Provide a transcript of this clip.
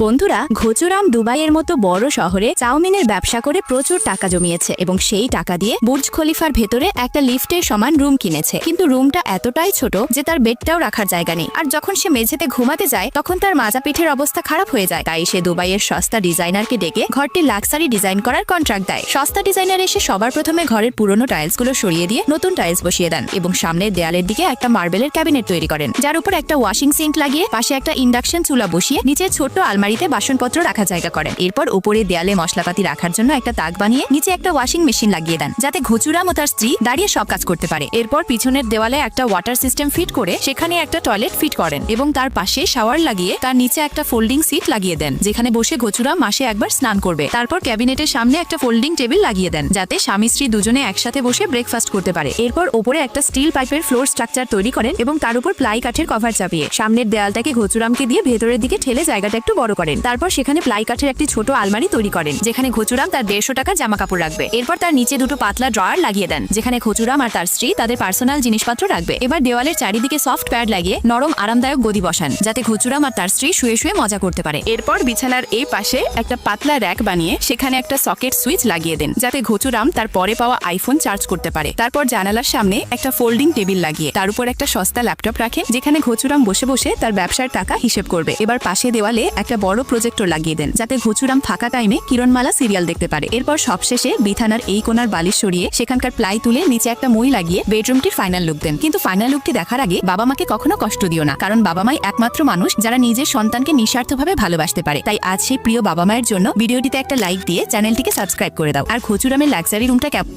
বন্ধুরা, ঘুচুরাম দুবাইয়ের মতো বড় শহরে চাউমিনের ব্যবসা করে প্রচুর টাকা জমিয়েছে এবং সেই টাকা দিয়ে বুর্জ খলিফার ভেতরে একটা লিফটের সমান রুম কিনেছে। কিন্তু রুমটা এতটাই ছোট যে তার বেডটাও রাখার জায়গা নেই। আর যখন সে মেঝেতে ঘুমাতে যায় তখন তার মাজা পিঠের অবস্থা খারাপ হয়ে যায়। তাই সে দুবাইয়ের সস্তা ডিজাইনারকে ডেকে ঘরটি লাক্সারি ডিজাইন করার কন্ট্রাক্ট দেয়। সস্তা ডিজাইনার এসে সবার প্রথমে ঘরের পুরনো টাইলসগুলো সরিয়ে দিয়ে নতুন টাইলস বসিয়ে দেন এবং সামনের দেয়ালের দিকে একটা মার্বেলের ক্যাবিনেট তৈরি করেন, যার উপর একটা ওয়াশিং সিঙ্ক লাগিয়ে পাশে একটা ইন্ডাকশন চুলা বসিয়ে নিচে ছোট্ট আলমারিতে বাসনপত্র রাখা জায়গা করেন। এরপর উপরে দেয়ালে মশলাপাতি রাখার জন্য একটা তাক বানিয়ে নিচে একটা ওয়াশিং মেশিন লাগিয়ে দেন, যাতে ঘুচুরাম ও তার স্ত্রী দাঁড়িয়ে সব কাজ করতে পারে। এরপর পিছনের দেওয়ালে একটা ওয়াটার সিস্টেম ফিট করে সেখানে একটা টয়লেট ফিট করেন এবং তার পাশে শাওয়ার লাগিয়ে তার নিচে একটা ফোল্ডিং সিট লাগিয়ে দেন, যেখানে বসে ঘুচুরাম মাসে একবার স্নান করবে। তারপর ক্যাবিনেটের সামনে একটা ফোল্ডিং টেবিল লাগিয়ে দেন, যাতে স্বামী স্ত্রী দুজনে একসাথে বসে ব্রেকফাস্ট করতে পারে। এরপর উপরে একটা স্টিল পাইপের ফ্লোর স্ট্রাকচার তৈরি করেন এবং তার উপর প্লাই কাঠের কভার চাপিয়ে সামনের দেয়ালটাকে ঘুচুরামকে দিয়ে ভেতরের দিকে ঠেলে জায়গাটা একটু বড় করেন। তারপর সেখানে প্লাই কাঠের একটি ছোট আলমারি তৈরি করেন, যেখানে ঘুচুরাম তার 150 টাকার জামা কাপড় রাখবে। এরপর তার নিচে দুটো পাতলা ড্রয়ার লাগিয়ে দেন, যেখানে ঘুচুরাম আর তার স্ত্রী তাদের পার্সোনাল জিনিসপত্র রাখবে। এবার দেওয়ালের চারিদিকে সফট প্যাড লাগিয়ে নরম আরামদায়ক গদি বসান, যাতে ঘুচুরাম আর তার স্ত্রী শুয়ে শুয়ে মজা করতে পারে। এরপর বিছানার এই পাশে একটা পাতলা র‍্যাক বানিয়ে সেখানে একটা সকেট সুইচ লাগিয়ে দেন, যাতে ঘুচুরাম তার পরে পাওয়া আইফোন চার্জ করতে পারে। তারপর জানালার সামনে একটা ফোল্ডিং টেবিল লাগিয়ে তার উপর একটা সস্তা ল্যাপটপ রাখেন, যেখানে ঘুচুরাম বসে বসে তার ব্যবসার টাকা হিসেব করবে। এবার পাশে দেওয়ালে একটা বড় প্রজেক্টর লাগিয়ে দেন, যাতে ঘুচুরাম ফাঁকা টাইমে কিরণমালা সিরিয়াল দেখতে পারে। এরপর সবশেষে বিছানার এই কোণার বালিশ সরিয়ে সেখানকার প্লাই তুলে নিচে একটা মই লাগিয়ে বেডরুমটির ফাইনাল লুক দেন। কিন্তু ফাইনাল লুকটি দেখার আগে বাবা মাকে কখনো কষ্ট দিও না, কারণ বাবা মাই একমাত্র মানুষ যারা নিজের সন্তানকে নিঃস্বার্থভাবে ভালোবাসতে পারে। তাই আজ সেই প্রিয় বাবা মায়ের জন্য ভিডিওটিতে একটা লাইক দিয়ে চ্যানেলটিকে সাবস্ক্রাইব করে দাও। আর ঘুচুরামের লাক্সারি রুমটা কেমন